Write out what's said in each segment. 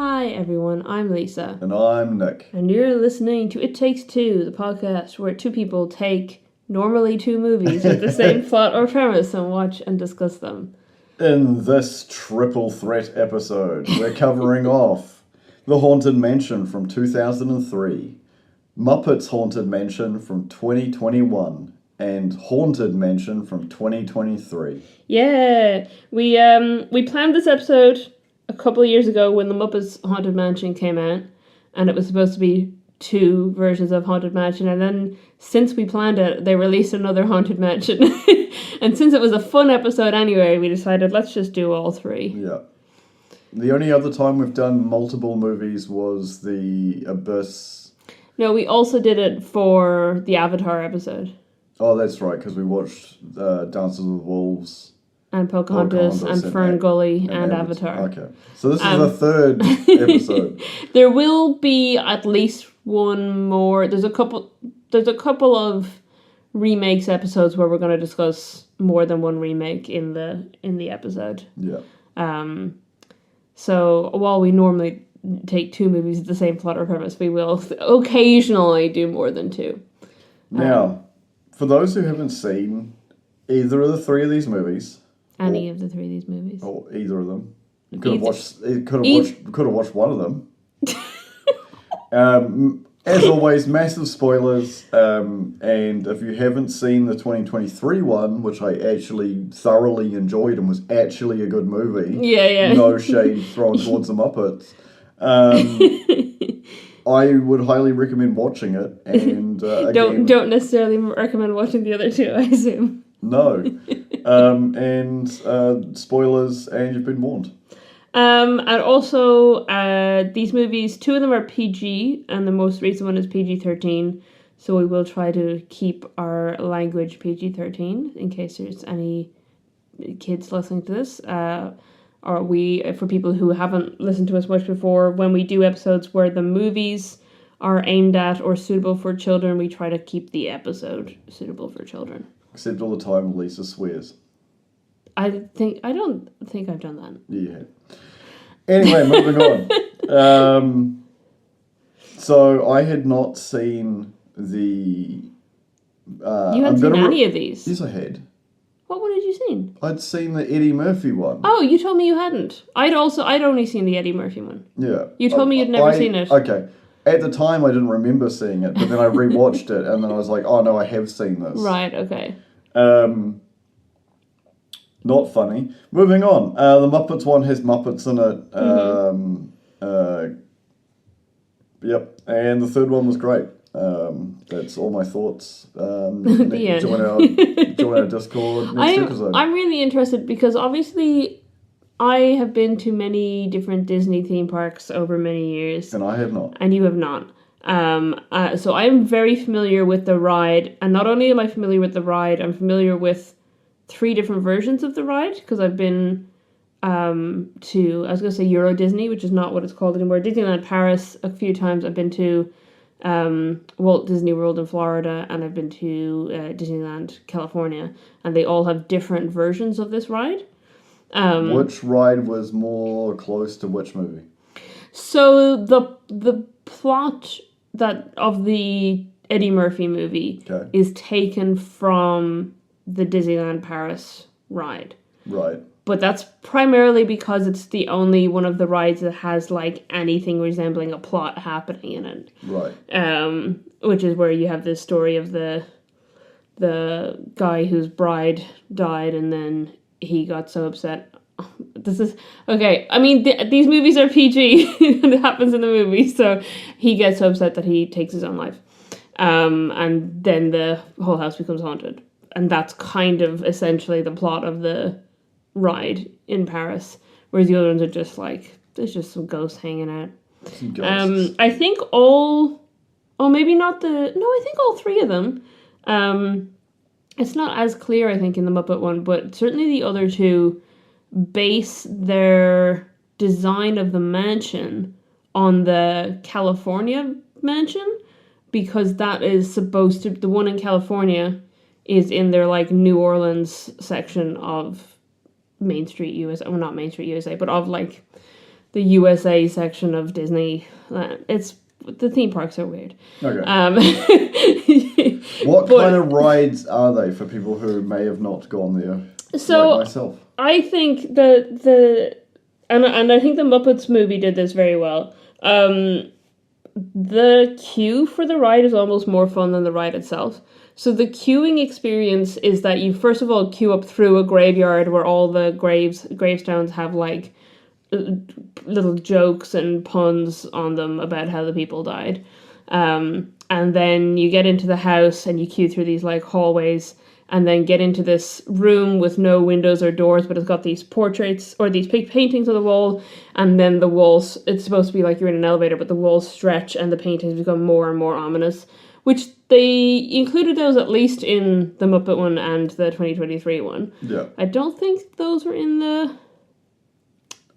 Hi everyone, I'm Lisa. And I'm Nick. And you're listening to It Takes Two, the podcast where two people take normally two movies with the same plot or premise and watch and discuss them. In this triple threat episode, we're covering off The Haunted Mansion from 2003, Muppets Haunted Mansion from 2021, and Haunted Mansion from 2023. Yeah, we planned this episode a couple of years ago when the Muppets Haunted Mansion came out, and it was supposed to be two versions of Haunted Mansion, and then since we planned it, they released another Haunted Mansion. And since it was a fun episode anyway, we decided let's just do all three. Yeah. The only other time we've done multiple movies was The Abyss. No, we also did it for the Avatar episode. Oh, that's right, because we watched Dances with Wolves. And Pocahontas and Fern Gully and Avatar. Okay. So this is the third episode. There will be at least one more. There's a couple of remakes episodes where we're going to discuss more than one remake in the episode. Yeah. So while we normally take two movies with the same plot or premise, we will occasionally do more than two. Now, for those who haven't seen either of the three of these movies, any of the three of these movies, or either of them, you could have watched one of them. As always, massive spoilers. And if you haven't seen the 2023 one, which I actually thoroughly enjoyed and was actually a good movie, no shade thrown towards the Muppets. I would highly recommend watching it. And again, don't necessarily recommend watching the other two, I assume. No. And spoilers, and you've been warned. And also, these movies, two of them are PG, and the most recent one is PG-13, so we will try to keep our language PG-13, in case there's any kids listening to this. Or for people who haven't listened to us much before, when we do episodes where the movies are aimed at or suitable for children, we try to keep the episode suitable for children. Except all the time Lisa swears. I don't think I've done that. Yeah. Anyway, moving on. So I had not seen the... you hadn't seen any of these? Yes, I had. What one had you seen? I'd seen the Eddie Murphy one. Oh, you told me you hadn't. I'd only seen the Eddie Murphy one. Yeah. You told me you'd never seen it. Okay. At the time, I didn't remember seeing it, but then I rewatched it, and then I was like, oh no, I have seen this. Right, okay. Not funny. Moving on. The Muppets one has Muppets in it. Yep. And the third one was great. That's all my thoughts. The end. Join our Discord next episode. I'm really interested because obviously I have been to many different Disney theme parks over many years. And I have not. And you have not. So I'm very familiar with the ride. And not only am I familiar with the ride, I'm familiar with 3 different versions of the ride. Because I've been to, I was going to say Euro Disney, which is not what it's called anymore. Disneyland Paris a few times. I've been to Walt Disney World in Florida. And I've been to Disneyland California. And they all have different versions of this ride. Which ride was more close to which movie? So the plot of the Eddie Murphy movie is taken from the Disneyland Paris ride. Right. But that's primarily because it's the only one of the rides that has like anything resembling a plot happening in it. Right. Which is where you have this story of the guy whose bride died and then he got so upset. This is okay. I mean, these movies are PG. It happens in the movie, so he gets so upset that he takes his own life, and then the whole house becomes haunted, and that's kind of essentially the plot of the ride in Paris. Whereas the other ones are just like there's just some ghosts hanging out. Some ghosts. I think all 3 of them. It's not as clear, I think, in the Muppet one, but certainly the other 2 base their design of the mansion on the California mansion, because that is supposed to... The one in California is in their, like, New Orleans section of Main Street USA. Well, not Main Street USA, but of, like, USA section of Disney. It's the theme parks are weird. Okay. What kind of rides are they for people who may have not gone there? So like myself. I think and I think the Muppets movie did this very well. The queue for the ride is almost more fun than the ride itself. So the queuing experience is that you first of all queue up through a graveyard where all the gravestones have like little jokes and puns on them about how the people died. And then you get into the house and you queue through these like hallways and then get into this room with no windows or doors, but it's got these portraits or these paintings on the wall, and then the walls, it's supposed to be like you're in an elevator, but the walls stretch and the paintings become more and more ominous, which they included those at least in the Muppet one and the 2023 one. Yeah. I don't think those were in the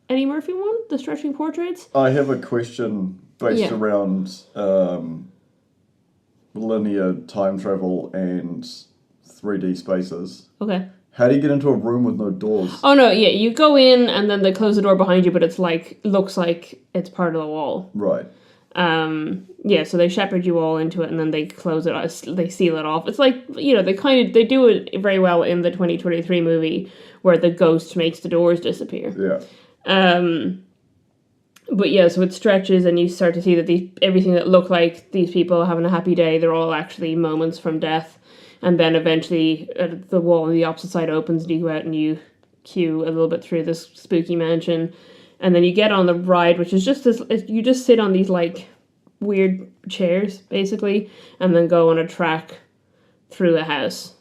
Eddie Murphy one, the stretching portraits. I have a question based around linear time travel and 3D spaces. Okay. How do you get into a room with no doors? Oh no, yeah, you go in and then they close the door behind you, but it's like looks like it's part of the wall. Right. So they shepherd you all into it and then they close it, they seal it off. It's like, they do it very well in the 2023 movie where the ghost makes the doors disappear. Yeah. But yeah, so it stretches and you start to see that everything that looked like these people having a happy day, they're all actually moments from death. And then eventually the wall on the opposite side opens and you go out and you queue a little bit through this spooky mansion. And then you get on the ride, which is just this, you just sit on these like weird chairs basically, and then go on a track through a house.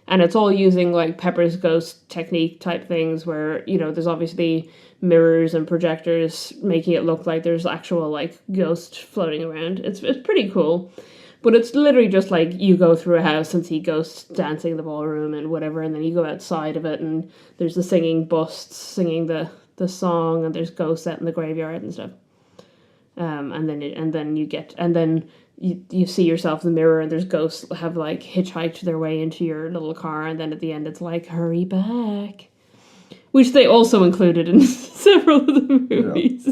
And it's all using like Pepper's Ghost technique type things where, there's obviously mirrors and projectors making it look like there's actual like ghost floating around. It's pretty cool. But it's literally just like you go through a house and see ghosts dancing in the ballroom and whatever, and then you go outside of it and there's the singing busts singing the song, and there's ghosts out in the graveyard and stuff. And then you see yourself in the mirror and there's ghosts have like hitchhiked their way into your little car, and then at the end it's like, hurry back. Which they also included in several of the movies.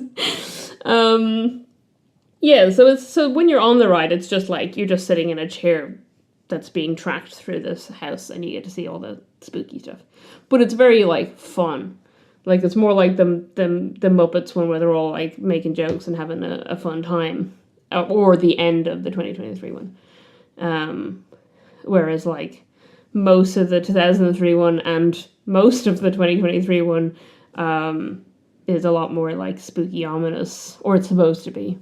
Yeah. So when you're on the ride, it's just like you're just sitting in a chair that's being tracked through this house, and you get to see all the spooky stuff. But it's very like fun. Like it's more like the Muppets one where they're all like making jokes and having a fun time, or the end of the 2023 one. Whereas like most of the 2003 one and most of the 2023 one is a lot more like spooky, ominous, or it's supposed to be.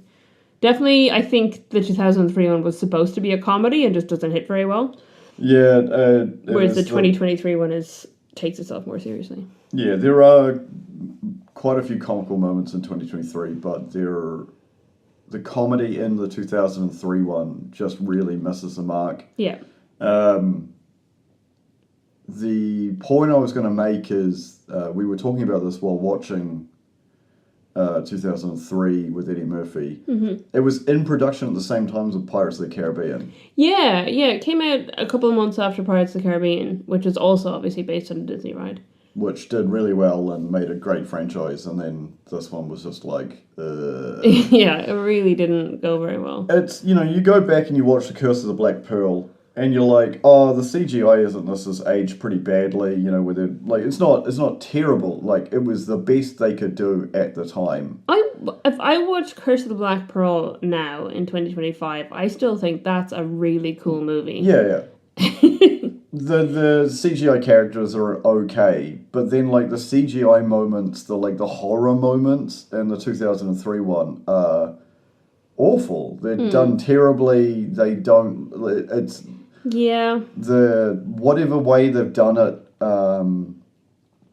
Definitely, I think the 2003 one was supposed to be a comedy and just doesn't hit very well. Yeah. Whereas the 2023 one takes itself more seriously. Yeah, there are quite a few comical moments in 2023, but the comedy in the 2003 one just really misses the mark. Yeah. The point I was going to make is we were talking about this while watching 2003 with Eddie Murphy. Mm-hmm. It was in production at the same time as Pirates of the Caribbean. Yeah, it came out a couple of months after Pirates of the Caribbean, which is also obviously based on a Disney ride. Which did really well and made a great franchise, and then this one was just like... Yeah, it really didn't go very well. It's, you go back and you watch The Curse of the Black Pearl, and you're like, oh, the CGI this is aged pretty badly, where they're, like, it's not terrible, like, it was the best they could do at the time. If I watch Curse of the Black Pearl now, in 2025, I still think that's a really cool movie. Yeah. The CGI characters are okay, but then like the CGI moments, the horror moments in the 2003 one are awful. They're done terribly. They don't. It's whatever way they've done it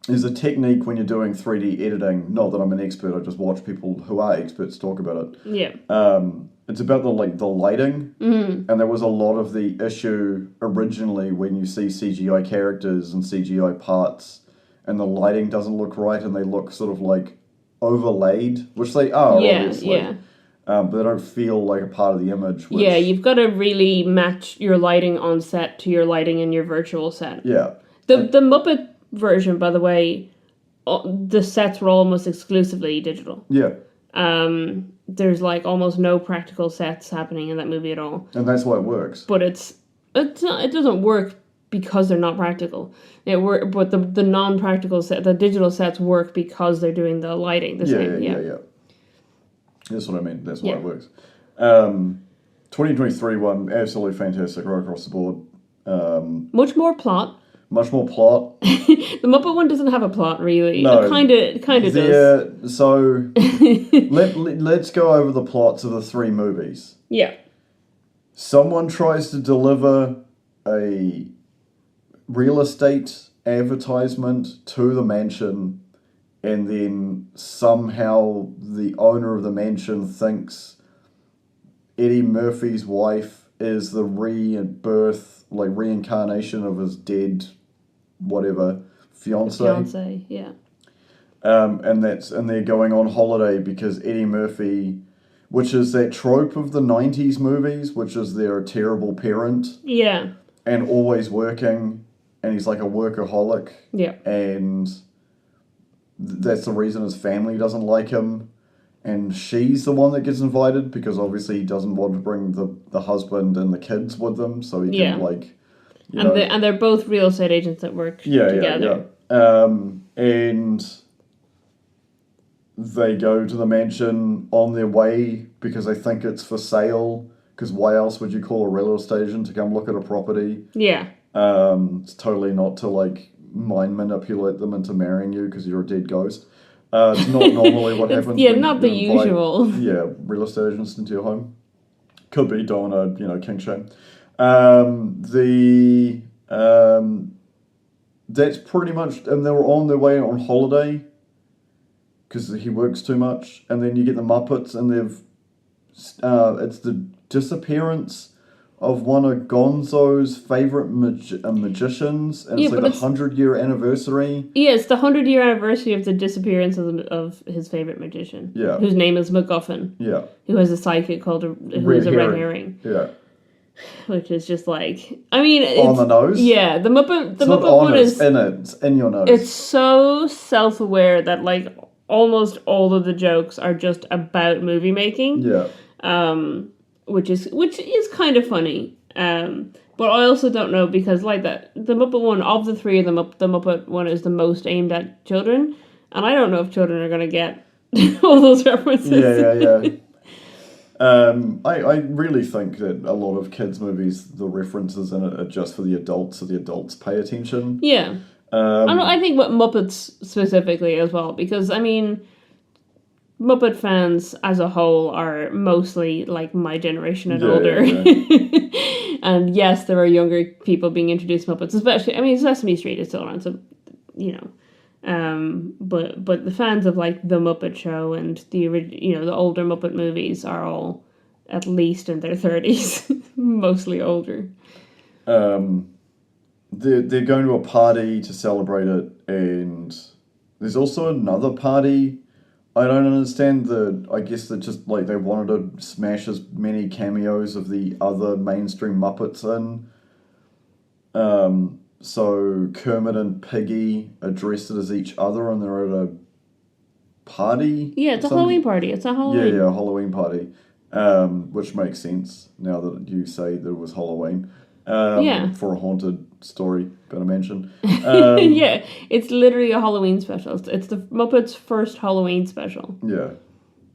is a technique when you're doing 3D editing. Not that I'm an expert. I just watch people who are experts talk about it. Yeah. It's about the lighting, and there was a lot of the issue originally when you see CGI characters and CGI parts, and the lighting doesn't look right, and they look sort of like overlaid, which they are, obviously. Yeah. But they don't feel like a part of the image. Yeah, you've got to really match your lighting on set to your lighting in your virtual set. Yeah. The Muppet version, by the way, the sets were almost exclusively digital. Yeah. There's like almost no practical sets happening in that movie at all. And that's why it works. But it doesn't work because they're not practical. But the non-practical set, the digital sets work because they're doing the lighting. Yeah. That's what I mean. That's why it works. 2023 one, absolutely fantastic right across the board. Much more plot. Much more plot. The Muppet one doesn't have a plot, really. No. It kind of does. Yeah, so let's go over the plots of the three movies. Yeah. Someone tries to deliver a real estate advertisement to the mansion, and then somehow the owner of the mansion thinks Eddie Murphy's wife is the reincarnation of his dead fiance. Yeah. And they're going on holiday because Eddie Murphy, which is that trope of the 90s movies, which is they're a terrible parent. Yeah. And always working, and he's like a workaholic. Yeah. And that's the reason his family doesn't like him. And she's the one that gets invited because obviously he doesn't want to bring the husband and the kids with them, so he can and they're both real estate agents that work together. And they go to the mansion on their way because they think it's for sale. Because why else would you call a real estate agent to come look at a property? Yeah. It's totally not to like mind manipulate them into marrying you because you're a dead ghost. It's not normally what happens. Yeah, not the usual. Yeah, real estate agents into your home. Could be, don't want to, king shame. That's pretty much, and they were on their way on holiday because he works too much, and then you get the Muppets, and it's the disappearance of one of Gonzo's favourite magicians, and it's like the 100-year anniversary. Yeah, it's the 100-year anniversary of the disappearance of his favourite magician. Yeah. Whose name is MacGuffin. Yeah. Who has a psychic who is a red herring. Yeah. Which is just like, I mean... on the nose? Yeah, the Muppet one is... It's in your nose. It's so self-aware that, like, almost all of the jokes are just about movie making. Yeah. Which is kind of funny. But I also don't know because like that the Muppet one of the three of them, the Muppet one is the most aimed at children, and I don't know if children are gonna get all those references. Yeah. I really think that a lot of kids' movies, the references in it are just for the adults, so the adults pay attention. Yeah. I think what Muppets specifically as well, because I mean, Muppet fans as a whole are mostly like my generation and older. Yeah. And yes, there are younger people being introduced to Muppets, especially, I mean, Sesame Street is still around, so, but the fans of like The Muppet Show and the older Muppet movies are all at least in their 30s, mostly older. They're going to a party to celebrate it, and there's also another party. I don't understand I guess that just like they wanted to smash as many cameos of the other mainstream Muppets in. So Kermit and Piggy are dressed as each other and they're at a party. Yeah, it's a Halloween party. It's a Halloween. Yeah, a Halloween party. Which makes sense now that you say that it was Halloween. For a haunted story about a mansion. Yeah, it's literally a Halloween special. It's the Muppets' first Halloween special. Yeah.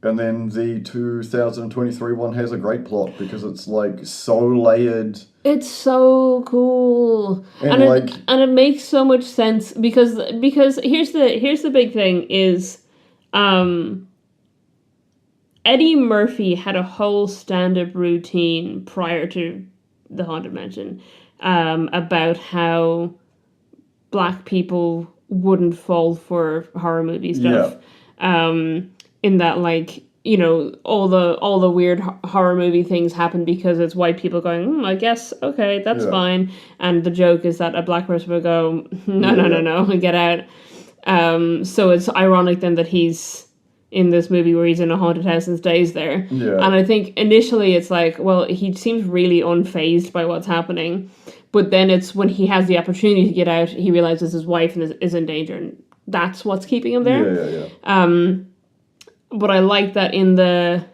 And then the 2023 one has a great plot because it's like so layered. It's so cool. And it makes so much sense because here's the big thing is Eddie Murphy had a whole stand-up routine prior to the Haunted Mansion about how black people wouldn't fall for horror movie stuff. Yeah. In that, like, all the weird horror movie things happen because it's white people going, I guess, okay, that's fine. And the joke is that a black person would go, no, get out. So it's ironic then that he's in this movie where he's in a haunted house and stays there. Yeah. And I think initially it's like, well, he seems really unfazed by what's happening. But then it's when he has the opportunity to get out, he realizes his wife is in danger and that's what's keeping him there. Yeah. But I like that in the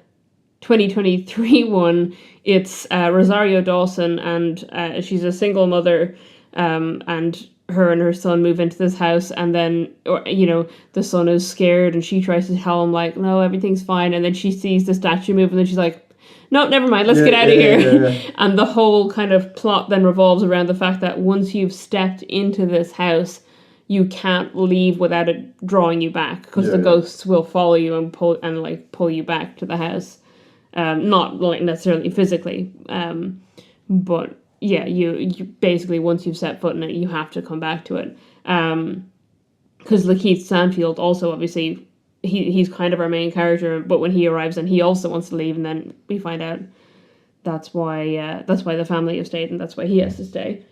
2023 one, it's Rosario Dawson, and she's a single mother, and her and her son move into this house, and then, the son is scared, and she tries to tell him, like, no, everything's fine, and then she sees the statue move, and then she's like, no, never mind, let's get out of here. Yeah. And the whole kind of plot then revolves around the fact that once you've stepped into this house, you can't leave without it drawing you back, because the ghosts will follow you and pull you back to the house. Not like necessarily physically, but yeah, you basically, once you've set foot in it, you have to come back to it. Because Lakeith Stanfield also, obviously, he's kind of our main character, but when he arrives, and he also wants to leave, and then we find out that's why the family have stayed, and that's why he has to stay.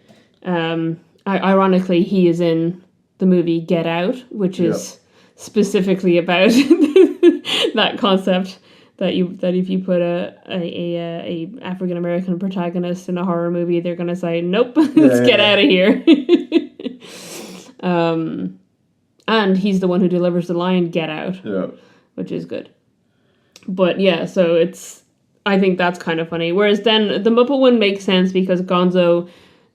Ironically, he is in the movie Get Out, which is specifically about that concept. That if you put a African American protagonist in a horror movie, they're gonna say, nope, let's get out of here. And he's the one who delivers the line "Get out," which is good. But yeah, so I think that's kind of funny. Whereas then the Muppet one makes sense because Gonzo,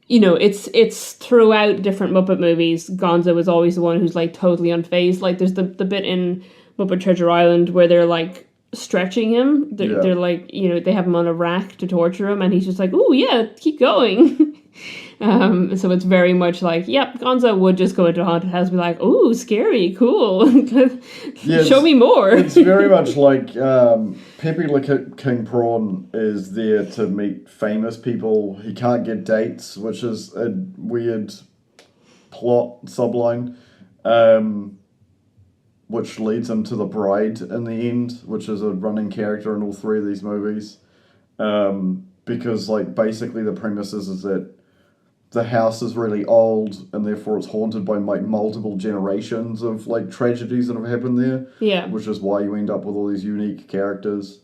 it's throughout different Muppet movies, Gonzo is always the one who's like totally unfazed. Like there's the bit in Muppet Treasure Island where they're like stretching him. They're like, they have him on a rack to torture him, and he's just like, oh yeah, keep going. So it's very much like, yep, Gonzo would just go into a haunted house and be like, oh, scary, cool. Show me more. It's very much like Pepe Le King Prawn is there to meet famous people. He can't get dates, which is a weird plot subline. Which leads him to the bride in the end, which is a running character in all three of these movies. Because, like, basically the premise is that the house is really old, and therefore it's haunted by, like, multiple generations of, like, tragedies that have happened there. Yeah. Which is why you end up with all these unique characters.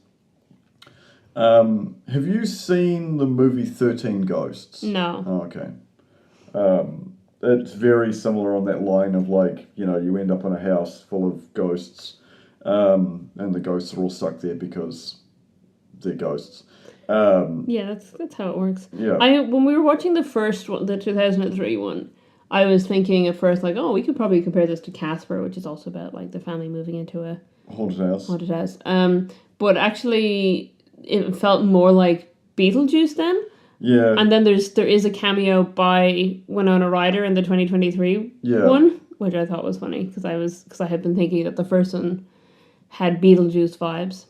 Have you seen the movie 13 Ghosts? No. Oh, okay. It's very similar on that line of, like, you end up in a house full of ghosts, and the ghosts are all stuck there because they're ghosts. Yeah, that's how it works. Yeah. When we were watching the first one, the 2003 one, I was thinking at first, like, oh, we could probably compare this to Casper, which is also about, like, the family moving into a haunted house. But actually, it felt more like Beetlejuice then. Yeah. And then there is a cameo by Winona Ryder in the 2023 one, which I thought was funny because I had been thinking that the first one had Beetlejuice vibes.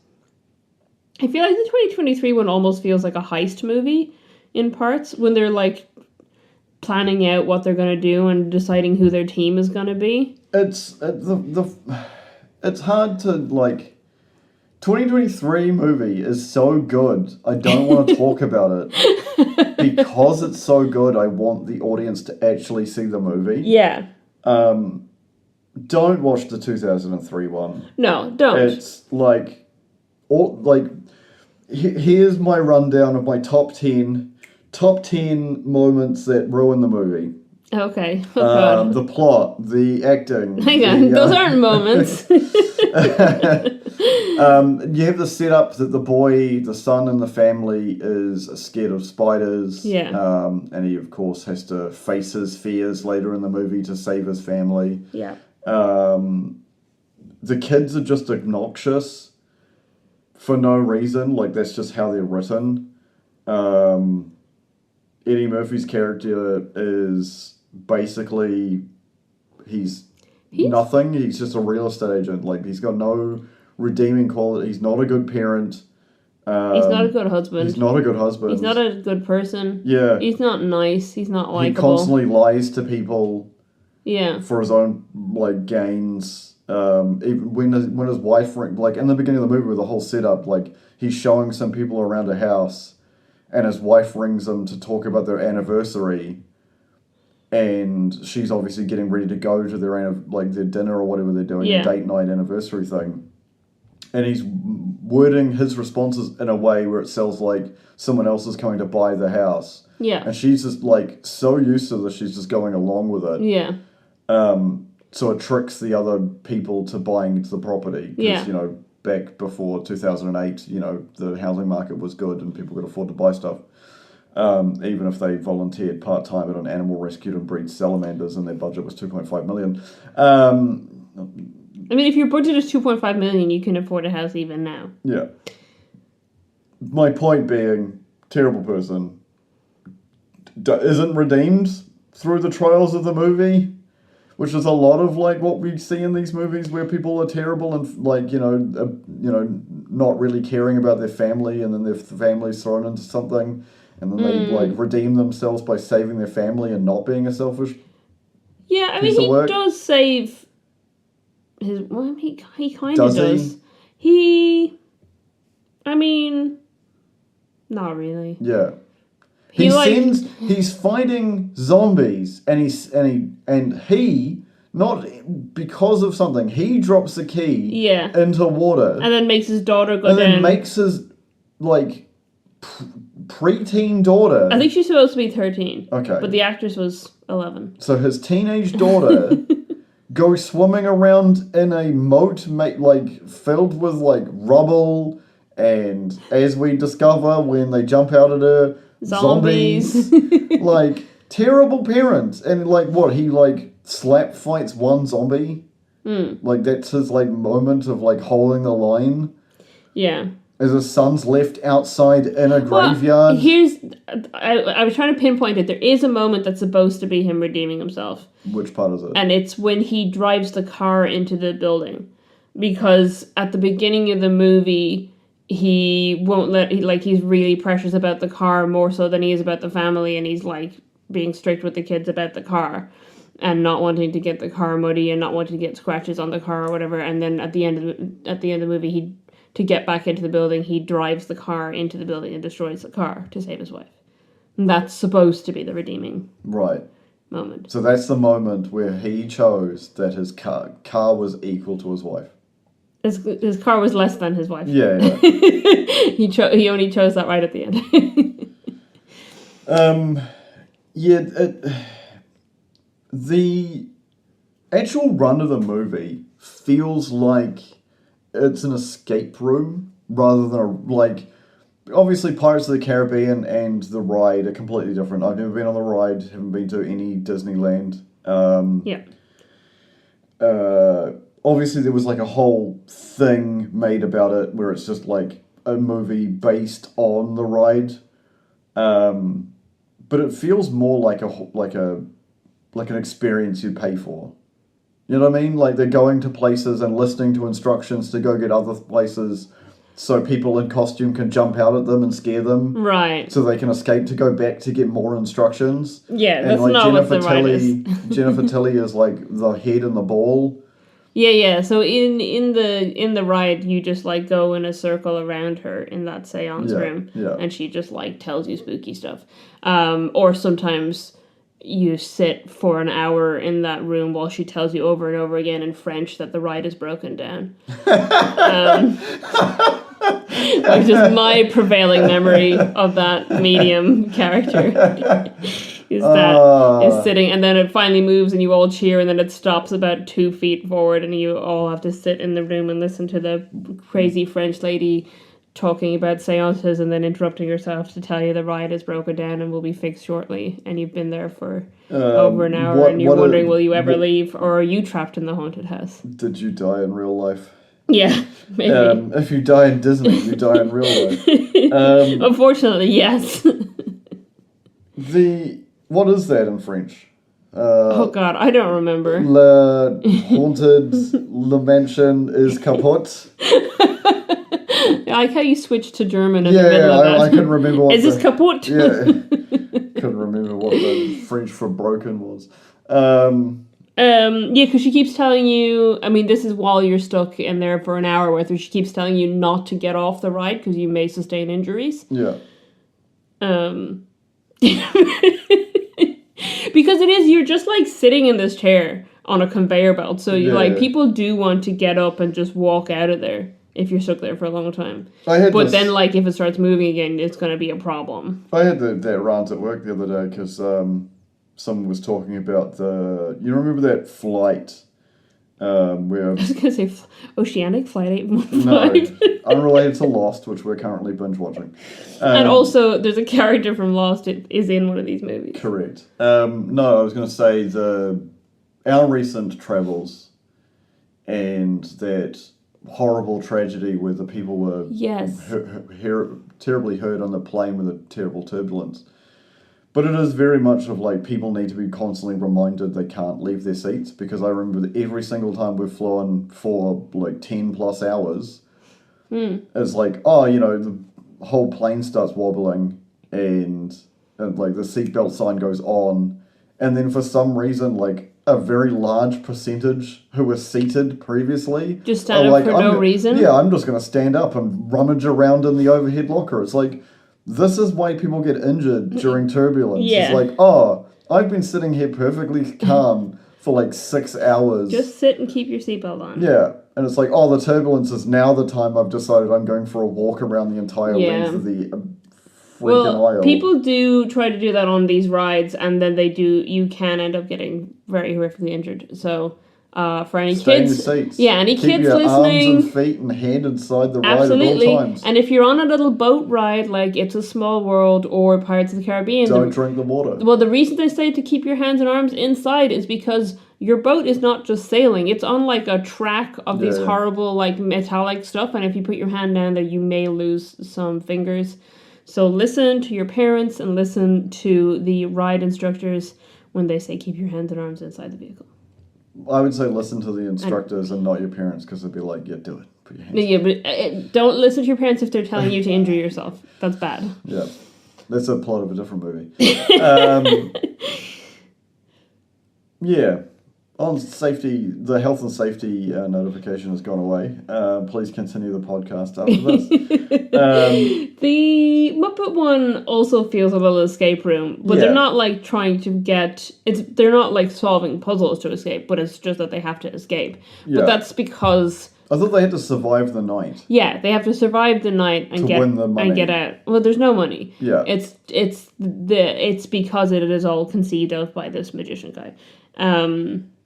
I feel like the 2023 one almost feels like a heist movie in parts when they're like planning out what they're going to do and deciding who their team is going to be. It's hard to like. 2023 movie is so good, I don't want to talk about it. Because it's so good, I want the audience to actually see the movie. Yeah. Don't watch the 2003 one. No, don't. It's here's my rundown of my top 10 moments that ruin the movie. Okay. Oh, God. The plot, the acting. Hang on, those aren't moments. You have the setup that the son in the family is scared of spiders. Yeah. And he, of course, has to face his fears later in the movie to save his family. Yeah. The kids are just obnoxious for no reason. Like, that's just how they're written. Eddie Murphy's character is basically he's nothing. He's just a real estate agent. Like, he's got no redeeming quality. He's not a good parent. He's not a good husband. He's not a good husband. He's not a good person. Yeah. He's not nice. He's not likable. He constantly lies to people. Yeah. For his own, like, gains. Even when his wife, like, in the beginning of the movie with the whole setup, like, he's showing some people around a house, and his wife rings him to talk about their anniversary, and she's obviously getting ready to go to their dinner or whatever they're doing, a date night anniversary thing. And he's wording his responses in a way where it sounds like someone else is coming to buy the house. Yeah. And she's just, like, so used to this, she's just going along with it. Yeah. so it tricks the other people to buying into the property. Because, you know, back before 2008, you know, the housing market was good and people could afford to buy stuff. Even if they volunteered part-time at an animal rescue to breed salamanders and their budget was $2.5 million. I mean, if your budget is $2.5 million, you can afford a house even now. Yeah. My point being, terrible person isn't redeemed through the trials of the movie, which is a lot of like what we see in these movies where people are terrible and like not really caring about their family, and then their family's thrown into something, and then they like redeem themselves by saving their family and not being a selfish. Yeah, I mean, he does save his. Well, he kind of does. I mean, not really. Yeah. He's fighting zombies, and he not because of something. He drops the key into water, and then makes his daughter go down. And then makes his like preteen daughter. I think she's supposed to be 13. Okay, but the actress was 11. So his teenage daughter goes swimming around in a moat, like filled with like rubble, and as we discover when they jump out at her. Zombies. Like, terrible parents. And, like, what? He, like, slap fights one zombie? Like, that's his, like, moment of, like, holding the line? Yeah. As his son's left outside in a graveyard? I was trying to pinpoint it. There is a moment that's supposed to be him redeeming himself. Which part is it? And it's when he drives the car into the building. Because at the beginning of the movie... He won't he's really precious about the car more so than he is about the family, and he's like being strict with the kids about the car and not wanting to get the car muddy and not wanting to get scratches on the car or whatever. And then at the end of the movie, to get back into the building, he drives the car into the building and destroys the car to save his wife. And that's supposed to be the redeeming moment. So that's the moment where he chose that his car was equal to his wife. His car was less than his wife. Yeah. He only chose that right at the end. The actual run of the movie feels like it's an escape room rather than obviously Pirates of the Caribbean and the ride are completely different. I've never been on the ride, haven't been to any Disneyland. Obviously, there was like a whole thing made about it where it's just like a movie based on the ride, but it feels more like an experience you pay for. You know what I mean? Like they're going to places and listening to instructions to go get other places, so people in costume can jump out at them and scare them, right? So they can escape to go back to get more instructions. Yeah, that's like not what the ride is. Jennifer Tilly is like the head and the ball. Yeah. So in the ride, you just like go in a circle around her in that seance room, and she just like tells you spooky stuff. Or sometimes you sit for an hour in that room while she tells you over and over again in French that the ride is broken down. Which is my prevailing memory of that medium character. is sitting, and then it finally moves and you all cheer, and then it stops about 2 feet forward and you all have to sit in the room and listen to the crazy French lady talking about seances and then interrupting herself to tell you the ride is broken down and will be fixed shortly, and you've been there for over an hour and you're wondering will you ever leave, or are you trapped in the haunted house? Did you die in real life? Yeah, maybe. If you die in Disney, you die in real life. Unfortunately, yes. What is that in French? Oh God, I don't remember. Le mansion is kaput. I like how you switched to German in the middle of that. I couldn't remember what is this kaput? Yeah. Couldn't remember what the French for broken was. Because she keeps telling you, I mean, this is while you're stuck in there for an hour worth, where she keeps telling you not to get off the ride because you may sustain injuries. Yeah. Because you're just like sitting in this chair on a conveyor belt, so people do want to get up and just walk out of there if you're stuck there for a long time. Then like if it starts moving again, it's going to be a problem. I had that rant at work the other day because someone was talking about you remember that flight Where I was going to say Oceanic Flight 815. no, unrelated to Lost, which we're currently binge watching. And also, there's a character from Lost that is in one of these movies. Correct. No, I was going to say our recent travels and that horrible tragedy where the people were terribly hurt on the plane with a terrible turbulence. But it is very much of like people need to be constantly reminded they can't leave their seats, because I remember that every single time we've flown for like 10 plus hours, it's like, oh, you know, the whole plane starts wobbling and like the seatbelt sign goes on, and then for some reason like a very large percentage who were seated previously just stand up for no reason. Yeah, I'm just going to stand up and rummage around in the overhead locker. It's like, this is why people get injured during turbulence. Yeah. It's like, oh, I've been sitting here perfectly calm for like 6 hours. Just sit and keep your seatbelt on. Yeah. And it's like, oh, the turbulence is now the time I've decided I'm going for a walk around the entire length of the freaking aisle. People do try to do that on these rides, and then you can end up getting very horrifically injured. So... for any Stay kids, in your seats. Any Keep kids your listening, arms and feet and head inside the absolutely. ride at all times. And if you're on a little boat ride like It's a Small World or Pirates of the Caribbean, don't drink the water. Well, the reason they say to keep your hands and arms inside is because your boat is not just sailing; it's on like a track of these horrible like metallic stuff, and if you put your hand down there, you may lose some fingers. So listen to your parents and listen to the ride instructors when they say keep your hands and arms inside the vehicle. I would say listen to the instructors and not your parents, because they'd be like, yeah, do it. Put your hands Yeah, but don't listen to your parents if they're telling you to injure yourself. That's bad. Yeah. That's a plot of a different movie. Yeah. On safety, the health and safety notification has gone away. Please continue the podcast after this. The Muppet one also feels a little escape room, but they're not like trying to they're not like solving puzzles to escape, but it's just that they have to escape. Yeah. But that's because... I thought they had to survive the night. Yeah, they have to survive the night and win the money. And get out. Well, there's no money. Yeah. It's because it is all conceived of by this magician guy.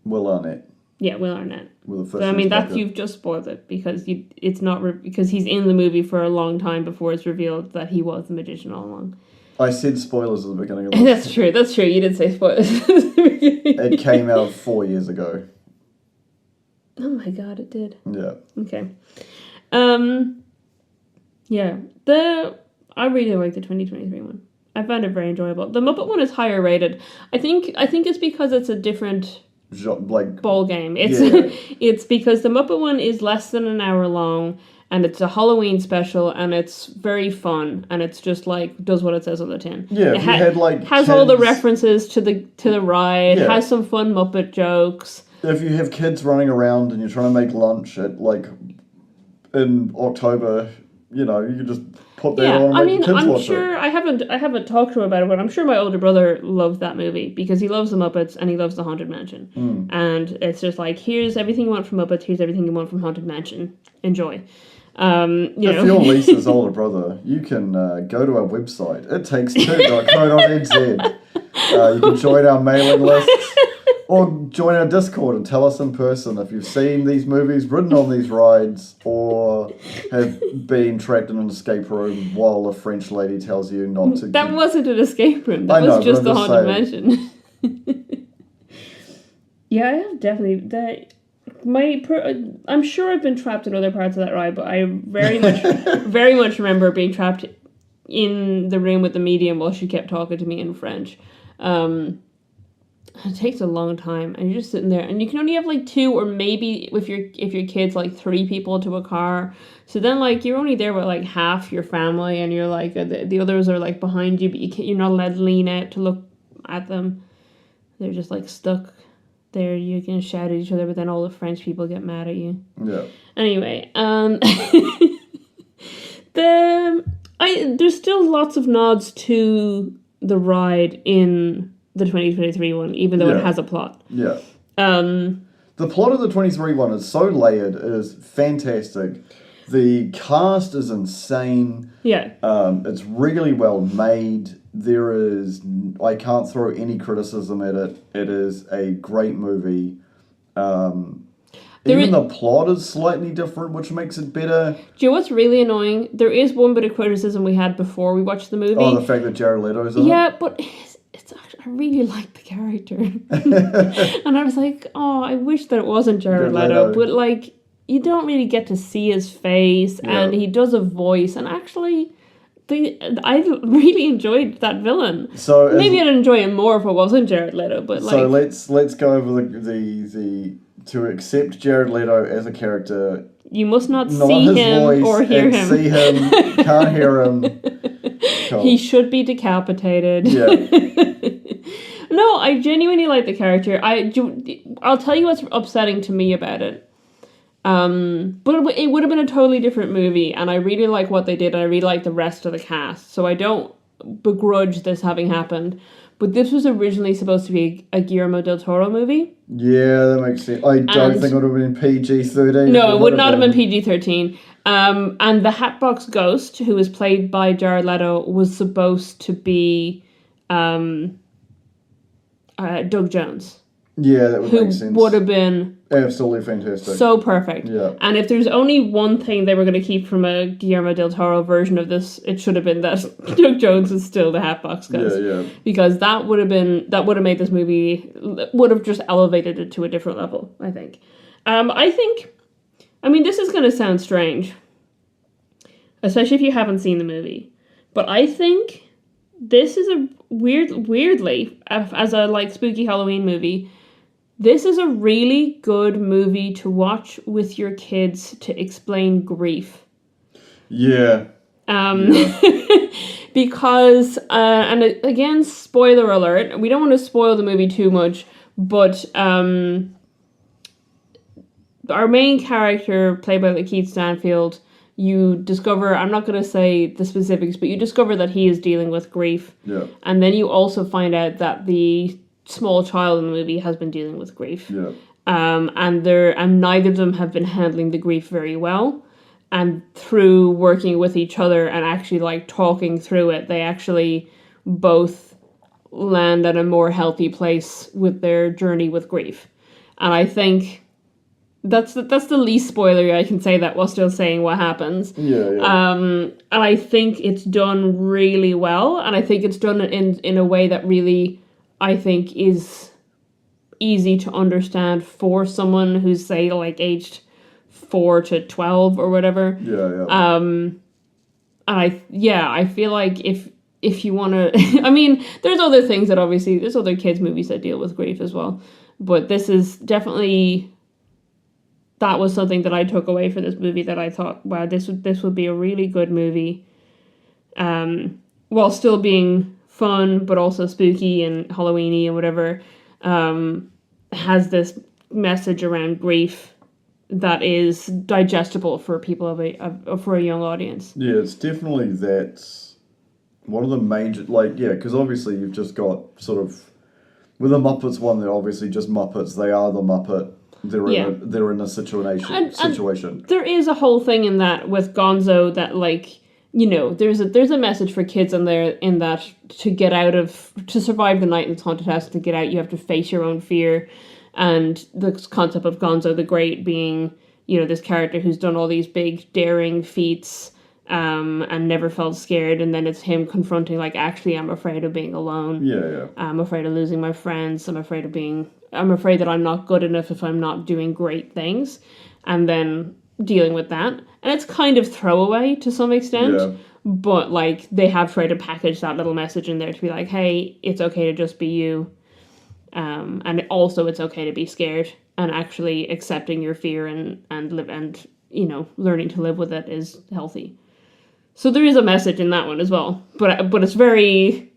Will Arnett. Yeah, Will Arnett. So, I mean, you've just spoiled it, because it's not because he's in the movie for a long time before it's revealed that he was the magician all along. I said spoilers at the beginning of this. That's true. You did say spoilers. It came out 4 years ago. Oh my god, it did. Yeah. Okay. Yeah. I really like the 2023 one. I found it very enjoyable. The Muppet one is higher rated. I think it's because it's a different ball game. It's because the Muppet one is less than an hour long, and it's a Halloween special, and it's very fun, and it's just like does what it says on the tin. Yeah, it has all the references to the ride. Yeah. Has some fun Muppet jokes. If you have kids running around and you're trying to make lunch at like in October, you know, you can just put that on and make kids watch it. I'm sure I haven't talked to him about it, but I'm sure my older brother loved that movie because he loves the Muppets and he loves the Haunted Mansion. And it's just like, here's everything you want from Muppets, here's everything you want from Haunted Mansion. Enjoy. If you're Lisa's older brother, you can go to our website, itttakes2.co.nz. You can join our mailing list. Or join our Discord and tell us in person if you've seen these movies, ridden on these rides, or have been trapped in an escape room while a French lady tells you not to... That wasn't an escape room. That was just the Haunted Mansion. Yeah, I have definitely... I'm sure I've been trapped in other parts of that ride, but I very much remember being trapped in the room with the medium while she kept talking to me in French. It takes a long time, and you're just sitting there, and you can only have like 2 or maybe if your kids like 3 people to a car. So then like you're only there with like half your family, and you're like the others are like behind you, but you're not allowed to lean out to look at them. They're just like stuck there. You can shout at each other, but then all the French people get mad at you. Yeah. Anyway, there's still lots of nods to the ride in the 2023 one, even though it has a plot. Yeah. The plot of the 23 one is so layered. It is fantastic. The cast is insane. Yeah. It's really well made. I can't throw any criticism at it. It is a great movie. Even the plot is slightly different, which makes it better. Do you know what's really annoying? There is one bit of criticism we had before we watched the movie. Oh, the fact that Jared Leto's in it? Yeah, but it's actually, I really like the character. And I was like, oh, I wish that it wasn't Jared Leto. But, like, you don't really get to see his face, and he does a voice, and actually... I really enjoyed that villain. So maybe I'd enjoy him more if it wasn't Jared Leto, but like... So let's go over the to accept Jared Leto as a character. You must not see him or hear him. See him, can't hear him. Cool. He should be decapitated. Yeah. No, I genuinely like the character. I'll tell you what's upsetting to me about it. But it would have been a totally different movie, and I really like what they did, and I really like the rest of the cast, so I don't begrudge this having happened. But this was originally supposed to be a Guillermo del Toro movie. Yeah, that makes sense. I don't think it would have been PG-13. No, it would not have been PG-13. And the Hatbox Ghost, who was played by Jared Leto, was supposed to be Doug Jones. Yeah, that would make sense. Who would have been... absolutely fantastic. So perfect. Yeah. And if there's only one thing they were going to keep from a Guillermo del Toro version of this, it should have been that Doug Jones is still the Hatbox Ghost. Yeah. Because that would have made this movie, would have just elevated it to a different level, I think. This is going to sound strange, especially if you haven't seen the movie, but I think this is a weirdly, as a like spooky Halloween movie, this is a really good movie to watch with your kids to explain grief. Yeah. Because, and again, spoiler alert, we don't want to spoil the movie too much, but our main character, played by Lakeith Stanfield, you discover, I'm not going to say the specifics, but you discover that he is dealing with grief. Yeah. And then you also find out that the small child in the movie has been dealing with grief. Yeah. And neither of them have been handling the grief very well. And through working with each other and actually like talking through it, they actually both land at a more healthy place with their journey with grief. And I think that's the least spoilery I can say that while still saying what happens. Yeah. And I think it's done really well, and I think it's done in a way that really, I think, is easy to understand for someone who's, say, like aged 4 to 12 or whatever. Yeah. And I feel like if you want to, there's other things that obviously, there's other kids movies that deal with grief as well, but this is definitely, that was something that I took away for this movie that I thought, wow, this would be a really good movie, while still being fun, but also spooky and Halloweeny and whatever, has this message around grief that is digestible for people for a young audience. Yeah, it's definitely that's one of the major, because obviously you've just got sort of, with the Muppets one, they're obviously just Muppets. They are the Muppet. They're in a situation. And there is a whole thing in that with Gonzo that, like, you know, there's a message for kids in there in that to survive the night in this haunted house, to get out, you have to face your own fear. And the concept of Gonzo the Great being, you know, this character who's done all these big daring feats, and never felt scared, and then it's him confronting, like, actually, I'm afraid of being alone. Yeah. I'm afraid of losing my friends. I'm afraid that I'm not good enough if I'm not doing great things, and then dealing with that. And it's kind of throwaway to some extent, but, like, they have tried to package that little message in there to be like, hey, it's okay to just be you. And also it's okay to be scared, and actually accepting your fear and live, and, you know, learning to live with it is healthy. So there is a message in that one as well, but it's very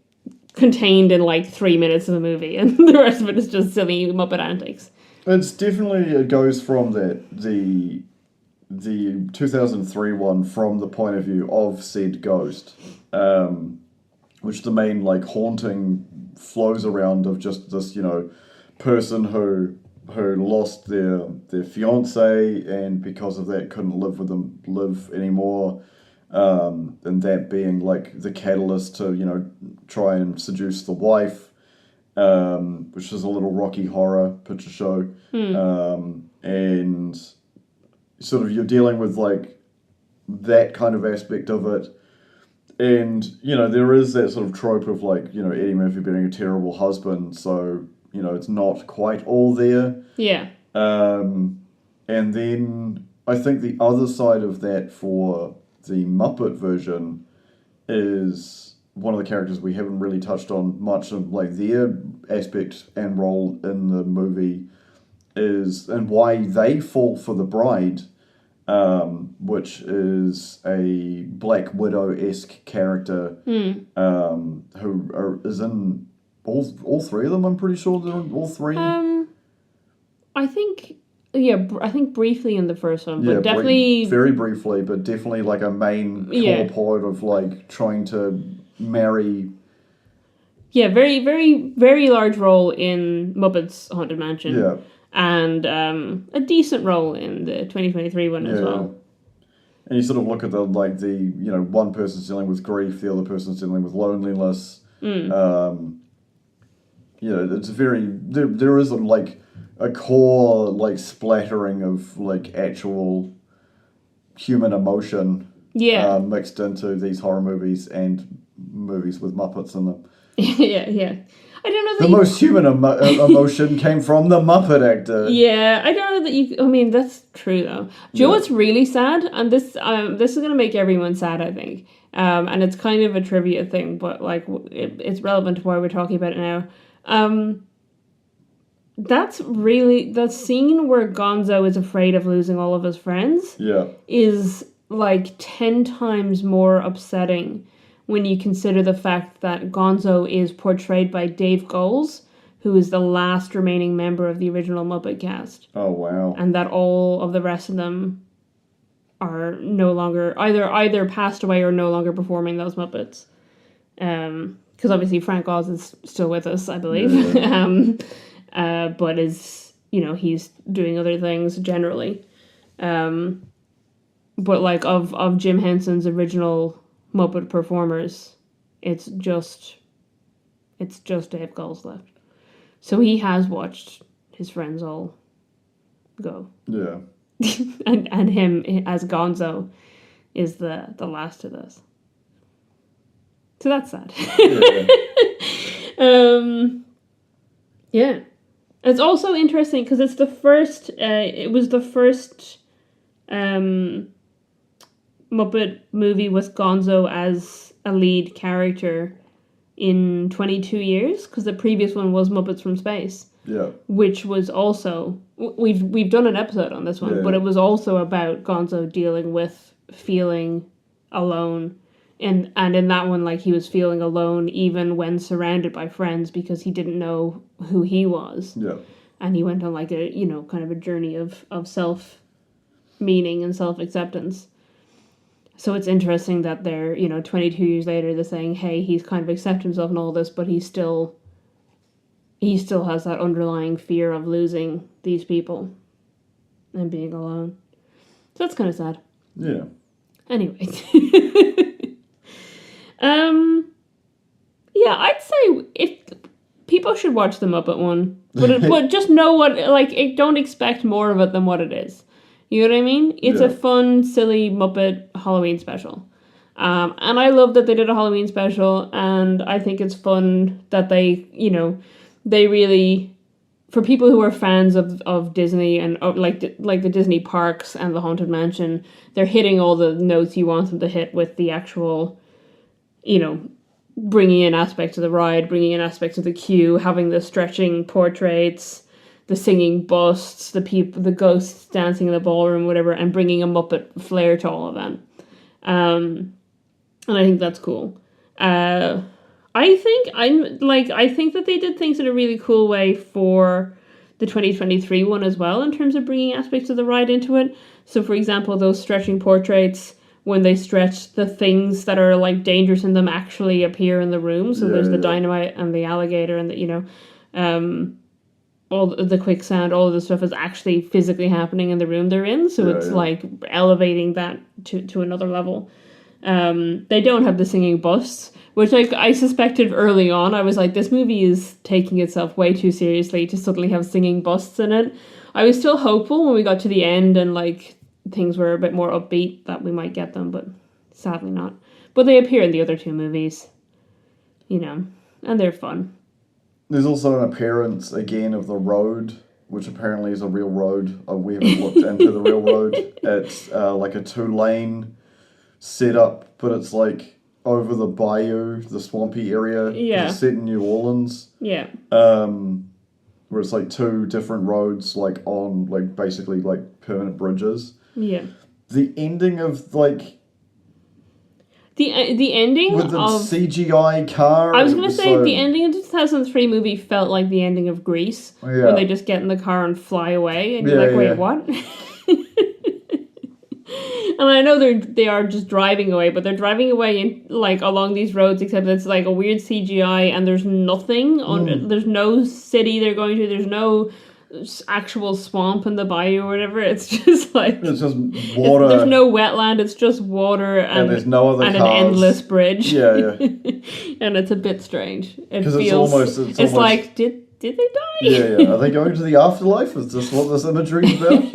contained in like 3 minutes of the movie, and the rest of it is just silly Muppet antics. It's definitely, it goes from the 2003 one from the point of view of said ghost, which the main like haunting flows around of just this, you know, person who lost their fiance, and because of that couldn't live anymore. And that being like the catalyst to, you know, try and seduce the wife, which is a little Rocky Horror Picture Show. And and sort of you're dealing with like that kind of aspect of it. And, there is that sort of trope of like, Eddie Murphy being a terrible husband, so, it's not quite all there. Yeah. And then I think the other side of that for the Muppet version is one of the characters we haven't really touched on much of, like their aspect and role in the movie is, and why they fall for the bride, which is a Black Widow-esque character who is in all three of them. I'm pretty sure they're in all three. I think briefly in the first one, but definitely very briefly, but definitely like a main core part of like trying to marry. Yeah, very, very, very large role in Muppets Haunted Mansion. Yeah. And a decent role in the 2023 one as well. And you sort of look at the one person's dealing with grief, the other person's dealing with loneliness. It's very there is a core like splattering of like actual human emotion mixed into these horror movies and movies with Muppets in them. Yeah. I don't know that the most human emotion came from the Muppet actor. Yeah, I don't know that you... I mean, that's true, though. Do you know what's really sad? And this is going to make everyone sad, I think. And it's kind of a trivia thing, but like it's relevant to why we're talking about it now. That's really... The scene where Gonzo is afraid of losing all of his friends is like 10 times more upsetting when you consider the fact that Gonzo is portrayed by Dave Goelz, who is the last remaining member of the original Muppet cast. Oh, wow. And that all of the rest of them are no longer... Either passed away or no longer performing those Muppets. Because obviously Frank Oz is still with us, I believe. Yeah. But is... he's doing other things generally. But like of Jim Henson's original Muppet performers, it's just Dave Goelz left. So he has watched his friends all go. Yeah. and him as Gonzo is the last of this. So that's sad. Yeah. It's also interesting because it's the first it was the first Muppet movie with Gonzo as a lead character in 22 years, because the previous one was Muppets from Space. Yeah. Which was also... We've done an episode on this one, but it was also about Gonzo dealing with feeling alone. And in that one, like, he was feeling alone even when surrounded by friends because he didn't know who he was. Yeah. And he went on, like, a, kind of a journey of self-meaning and self-acceptance. So it's interesting that they're, 22 years later, they're saying, hey, he's kind of accepted himself and all this, but he still has that underlying fear of losing these people and being alone. So that's kind of sad. Yeah. Anyway. Yeah, I'd say if people should watch the Muppet one, but just know what, don't expect more of it than what it is. You know what I mean? It's a fun, silly Muppet Halloween special. And I love that they did a Halloween special, and I think it's fun that they, they really, for people who are fans of Disney and like the Disney parks and the Haunted Mansion, they're hitting all the notes you want them to hit with the actual, bringing in aspects of the ride, bringing in aspects of the queue, having the stretching portraits, the singing busts, the ghosts dancing in the ballroom, whatever, and bringing a Muppet flair to all of that. And I think that's cool. I think that they did things in a really cool way for the 2023 one as well, in terms of bringing aspects of the ride into it. So, for example, those stretching portraits, when they stretch, the things that are like dangerous in them actually appear in the room. So there's the dynamite and the alligator and the, all the quicksand, all of the stuff is actually physically happening in the room they're in. So it's like elevating that to another level. They don't have the singing busts, which I suspected early on. I was like, this movie is taking itself way too seriously to suddenly have singing busts in it. I was still hopeful when we got to the end and like things were a bit more upbeat that we might get them, but sadly not. But they appear in the other two movies, you know, and they're fun. There's also an appearance again of the road, which apparently is a real road. We haven't looked into the real road. It's like a 2-lane setup, but it's like over the bayou, the swampy area. Yeah. It's set in New Orleans. Yeah. Where it's like 2 different roads, like on like basically like permanent bridges. Yeah. The ending of like the ending with the of CGI car. I was gonna say the ending of the 2003 movie felt like the ending of Grease, when they just get in the car and fly away, and you're like, wait, what? And I know they are just driving away, but they're driving away in like along these roads, except it's like a weird CGI, and there's nothing on. There's no city they're going to. There's no actual swamp in the bayou or whatever. It's just like it's just water. There's no wetland. It's just water and there's no other and cars. An endless bridge. Yeah. And it's a bit strange. Because it's almost like did they die? Yeah. Are they going to the afterlife? Is this what this imagery is about?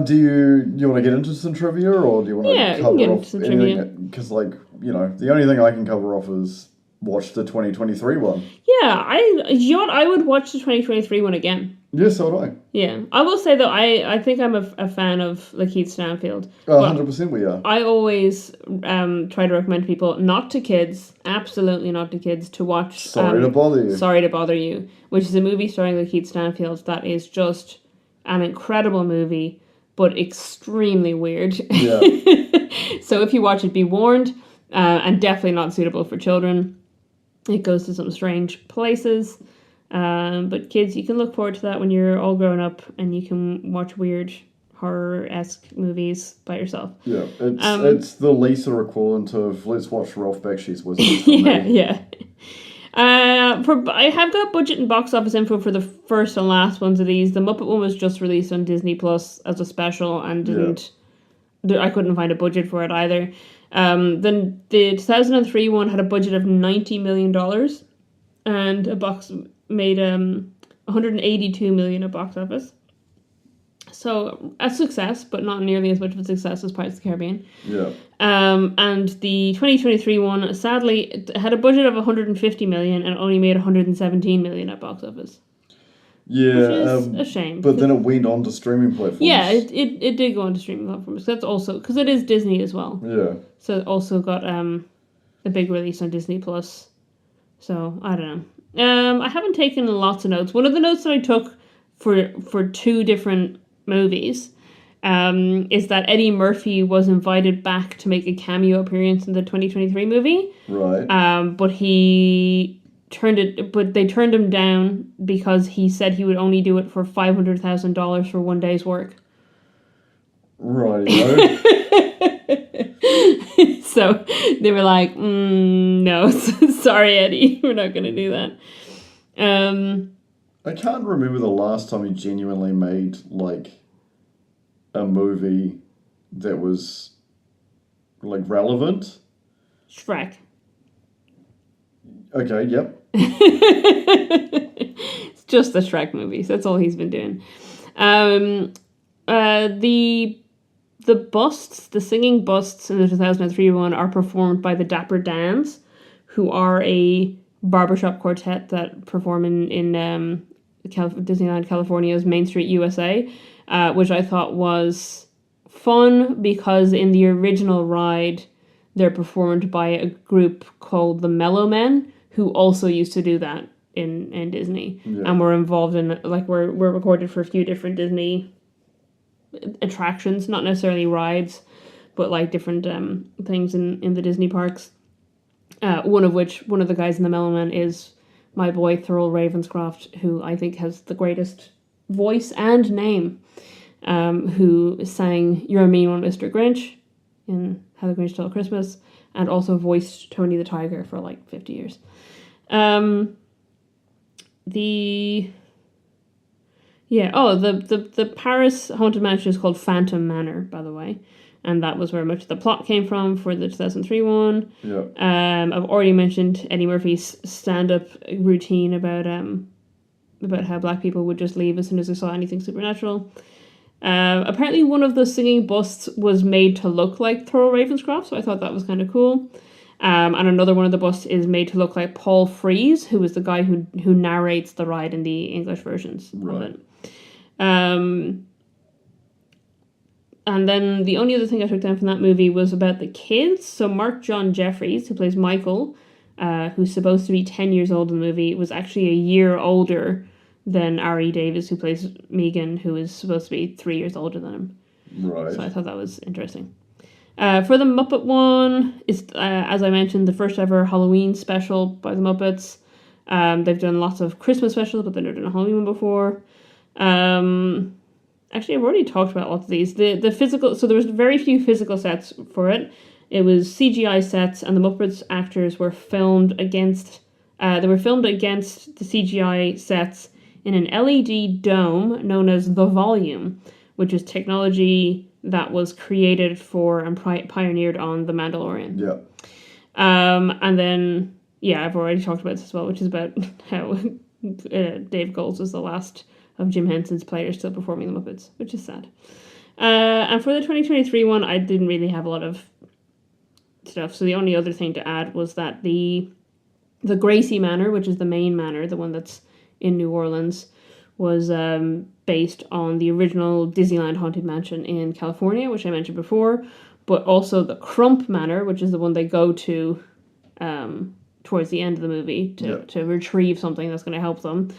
Do you want to get into some trivia, or do you want to cover off anything? Because, like, you know, the only thing I can cover off is watch the 2023 one. Yeah, I would watch the 2023 one again. Yes, so would I. Yeah, I will say though, I think I'm a fan of Lakeith Stanfield. 100% we are. I always try to recommend people, not to kids, absolutely not to kids, to watch Sorry to Bother You. Sorry to Bother You, which is a movie starring Lakeith Stanfield that is just an incredible movie, but extremely weird. Yeah. So if you watch it, be warned, and definitely not suitable for children. It goes to some strange places. But kids, you can look forward to that when you're all grown up and you can watch weird horror-esque movies by yourself. Yeah, it's the Lisa equivalent of let's watch Ralph Bakshi's Wizards. Yeah. I have got budget and box office info for the first and last ones of these. The Muppet one was just released on Disney Plus as a special and I couldn't find a budget for it either. Then the 2003 one had a budget of $90 million and made $182 million at box office. So a success, but not nearly as much of a success as Pirates of the Caribbean. Yeah. And the 2023 one, sadly, it had a budget of $150 million and only made $117 million at box office. Yeah, which is a shame. But then it went on to streaming platforms. Yeah, it did go on to streaming platforms. That's also because it is Disney as well. Yeah. So it also got a big release on Disney Plus. So I don't know. I haven't taken lots of notes. One of the notes that I took for 2 different movies is that Eddie Murphy was invited back to make a cameo appearance in the 2023 movie. Right. But they turned him down because he said he would only do it for $500,000 for one day's work. Right. So they were like, no, sorry, Eddie, we're not going to do that. I can't remember the last time he genuinely made, like, a movie that was, like, relevant. Shrek. Okay, yep. It's just the Shrek movies. That's all he's been doing. The busts, the singing busts in the 2003 one are performed by the Dapper Dans, who are a barbershop quartet that perform in Disneyland California's Main Street, USA, which I thought was fun because in the original ride, they're performed by a group called the Mellow Men, who also used to do that in Disney, and were involved in, like, were recorded for a few different Disney attractions, not necessarily rides, but like different things in the Disney parks. One of the guys in the Mellow Men is my boy Thurl Ravenscroft, who I think has the greatest voice and name, who sang "You're a Mean One, Mr. Grinch" in How the Grinch Stole Christmas, and also voiced Tony the Tiger for like 50 years. The Paris Haunted Mansion is called Phantom Manor, by the way, and that was where much of the plot came from for the 2003 one. Yeah. I've already mentioned Eddie Murphy's stand-up routine about about how black people would just leave as soon as they saw anything supernatural. Apparently one of the singing busts was made to look like Thurl Ravenscroft, so I thought that was kind of cool. And another one of the busts is made to look like Paul Frees, who is the guy who narrates the ride in the English versions of it. And then the only other thing I took down from that movie was about the kids. So Mark John Jeffries, who plays Michael, who's supposed to be 10 years old in the movie, was actually a year older than R.E. Davis, who plays Megan, who is supposed to be 3 years older than him. Right. So I thought that was interesting. For the Muppet one, it's, as I mentioned, the first ever Halloween special by the Muppets. They've done lots of Christmas specials, but they've never done a Halloween one before. Actually, I've already talked about lots of these. The physical, so there was very few physical sets for it. It was CGI sets, and the Muppets actors were filmed against the CGI sets in an LED dome known as the Volume, which is technology that was created for and pioneered on The Mandalorian. Yeah. And then, yeah, I've already talked about this as well, which is about how Dave Goelz was the last of Jim Henson's players still performing the Muppets, which is sad. And for the 2023 one, I didn't really have a lot of stuff. So the only other thing to add was that the Gracie Manor, which is the main manor, the one that's in New Orleans, was based on the original Disneyland Haunted Mansion in California, which I mentioned before, but also the Crump Manor, which is the one they go to towards the end of the movie to retrieve something that's going to help them.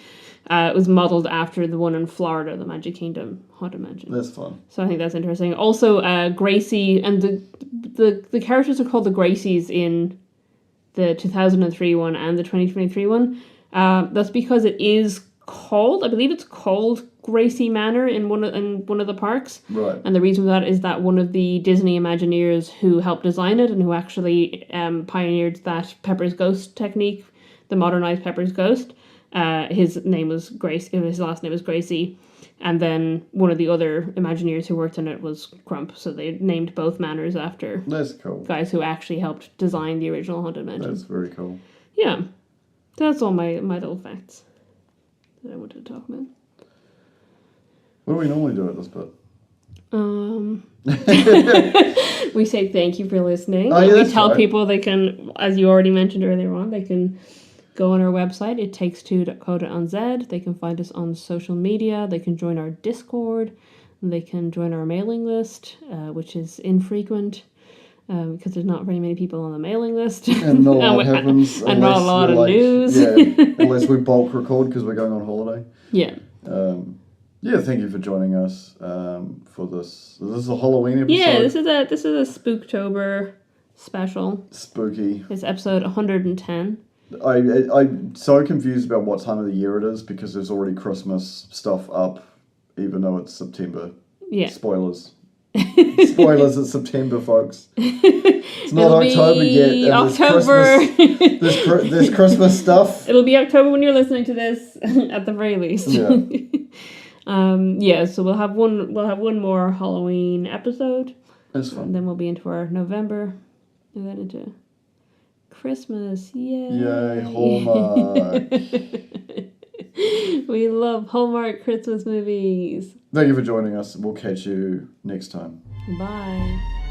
It was modelled after the one in Florida, the Magic Kingdom Haunted Mansion. That's fun. So I think that's interesting. Also, Gracie, and the characters are called the Gracies in the 2003 one and the 2023 one. That's because it is called, I believe it's called Gracie Manor in one of the parks. Right. And the reason for that is that one of the Disney Imagineers who helped design it and who actually pioneered that Pepper's Ghost technique, the modernized Pepper's Ghost, his name was Grace. His last name was Gracie. And then one of the other Imagineers who worked on it was Crump. So they named both manors after That's cool. guys who actually helped design the original Haunted Mansion. That's very cool. Yeah. That's all my little facts that I wanted to talk about. What do we normally do at this bit? We say thank you for listening. Oh, yeah, we tell people they can, as you already mentioned earlier on, they can go on our website, ittakes2.co.nz. They can find us on social media. They can join our Discord. And they can join our mailing list, which is infrequent because there's not very many people on the mailing list. And not a lot happens. And not a lot of news. Yeah, unless we bulk record because we're going on holiday. Yeah. Yeah, thank you for joining us for this. This is a Halloween episode. Yeah, this is a Spooktober special. Spooky. It's episode 110. I'm so confused about what time of the year it is because there's already Christmas stuff up, even though it's September. Yeah. Spoilers. Spoilers, it's September, folks. It's not October yet. October. There's Christmas stuff. It'll be October when you're listening to this, at the very least. Yeah. So we'll have one more Halloween episode. That's fun. And then we'll be into our November, and then into Christmas. Yay! Yay, Hallmark. We love Hallmark Christmas movies. Thank you for joining us. We'll catch you next time. Bye.